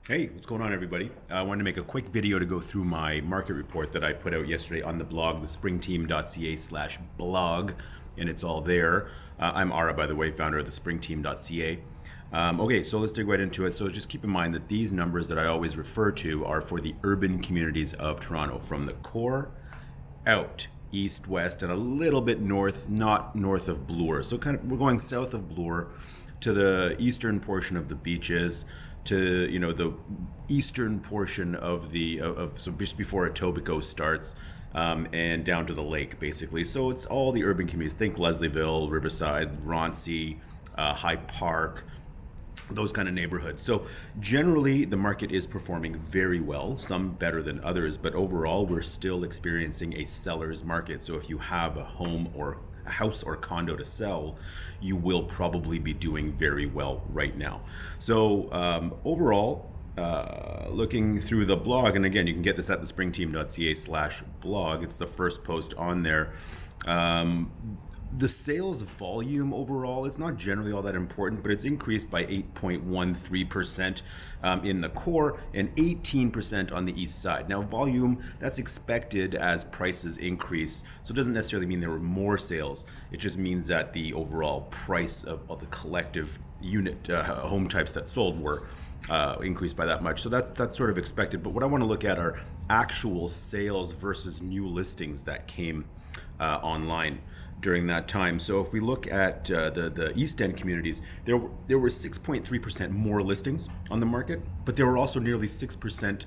Hey, what's going on, everybody? I wanted to make a quick video to go through my market report that I put out yesterday on the blog, TheSpringTeam.ca/blog, and it's all there. I'm Ara, by the way, founder of TheSpringTeam.ca. Okay, so let's dig right into it. So just keep in mind that these numbers that I always refer to are for the urban communities of Toronto, from the core out, east, west, and a little bit north, not north of Bloor. So we're going south of Bloor to the eastern portion of the beaches, to the eastern portion of so just before Etobicoke starts, and down to the lake, basically. So it's all the urban communities. Think Leslieville, Riverside, Roncy, High Park, those kind of neighborhoods. So generally the market is performing very well, some better than others, but overall we're still experiencing a seller's market. So if you have a home or a house or condo to sell, you will probably be doing very well right now. So overall, looking through the blog, and again, you can get this at TheSpringTeam.ca/blog. It's the first post on there. The sales volume overall is not generally all that important, but it's increased by 8.13% in the core and 18% on the east side. Now, volume, that's expected as prices increase, so it doesn't necessarily mean there were more sales. It just means that the overall price of the collective unit home types that sold were increased by that much. So that's sort of expected. But what I want to look at are actual sales versus new listings that came online during that time. So if we look at the East End communities, there were 6.3% more listings on the market, but there were also nearly 6%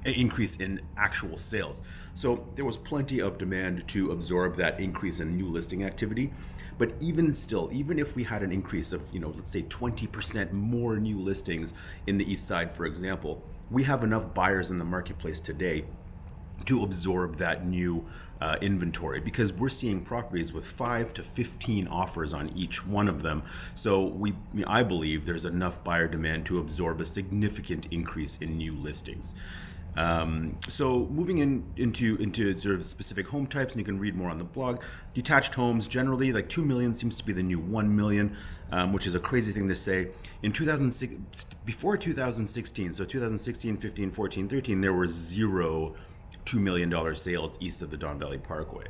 increase in actual sales. So there was plenty of demand to absorb that increase in new listing activity. But even still, even if we had an increase of, let's say 20% more new listings in the East Side, for example, we have enough buyers in the marketplace today to absorb that new inventory, because we're seeing properties with 5 to 15 offers on each one of them. So I believe there's enough buyer demand to absorb a significant increase in new listings. So moving into sort of specific home types, and you can read more on the blog. Detached homes, generally, like 2 million seems to be the new 1 million, which is a crazy thing to say. In 2006, before 2016, so 2016, 15, 14, 13, there were zero $2 million sales east of the Don Valley Parkway.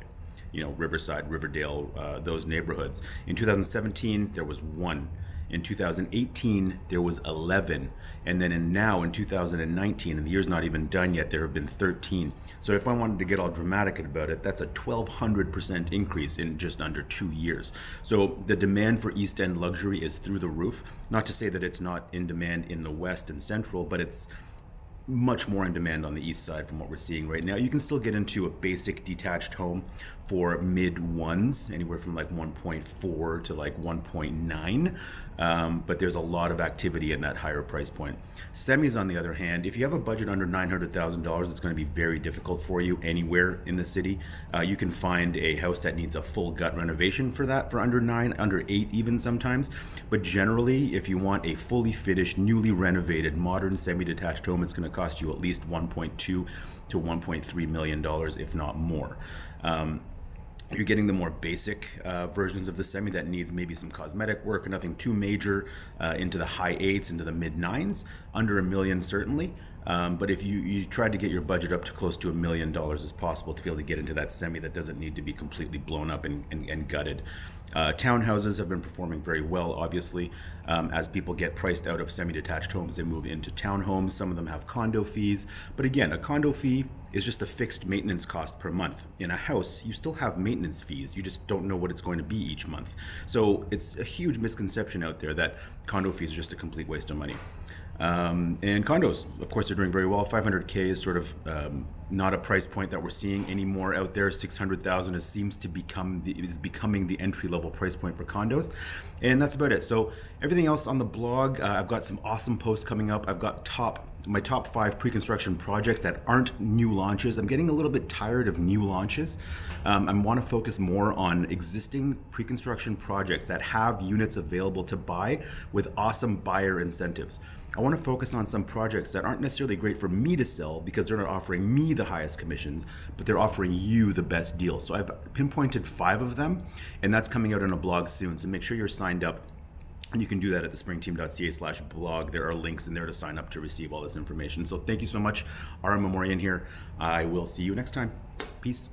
Riverside, Riverdale, those neighborhoods. In 2017, there was one. In 2018, there was 11. And then now in 2019, and the year's not even done yet, there have been 13. So if I wanted to get all dramatic about it, that's a 1,200% increase in just under 2 years. So the demand for East End luxury is through the roof. Not to say that it's not in demand in the West and Central, but it's much more in demand on the east side from what we're seeing right now. You can still get into a basic detached home for mid ones, anywhere from like 1.4 to like 1.9. But there's a lot of activity in that higher price point. Semis, on the other hand, if you have a budget under $900,000, it's going to be very difficult for you anywhere in the city. You can find a house that needs a full gut renovation for that for under 9, under 8 even sometimes. But generally, if you want a fully finished, newly renovated, modern semi-detached home, it's going to cost you at least $1.2 to $1.3 million, if not more. You're getting the more basic versions of the semi that needs maybe some cosmetic work, nothing too major, into the high 8s, into the mid 9s, under $1 million certainly. But if you try to get your budget up to close to $1 million as possible to be able to get into that semi that doesn't need to be completely blown up and gutted. Townhouses have been performing very well, obviously. As people get priced out of semi-detached homes, they move into townhomes. Some of them have condo fees. But again, a condo fee is just a fixed maintenance cost per month. In a house, you still have maintenance fees. You just don't know what it's going to be each month. So it's a huge misconception out there that condo fees are just a complete waste of money. And condos, of course, are doing very well. 500K is sort of not a price point that we're seeing anymore out there. 600,000 seems to is becoming the entry level price point for condos, and that's about it. So everything else on the blog, I've got some awesome posts coming up. I've got my top 5 pre-construction projects that aren't new launches. I'm getting a little bit tired of new launches. I want to focus more on existing pre-construction projects that have units available to buy with awesome buyer incentives. I want to focus on some projects that aren't necessarily great for me to sell because they're not offering me the highest commissions, but they're offering you the best deal. So I've pinpointed 5 of them, and that's coming out in a blog soon. So make sure you're signed up And you can do that at TheSpringTeam.ca/blog. There are links in there to sign up to receive all this information. So thank you so much. Ara Memorian here. I will see you next time. Peace.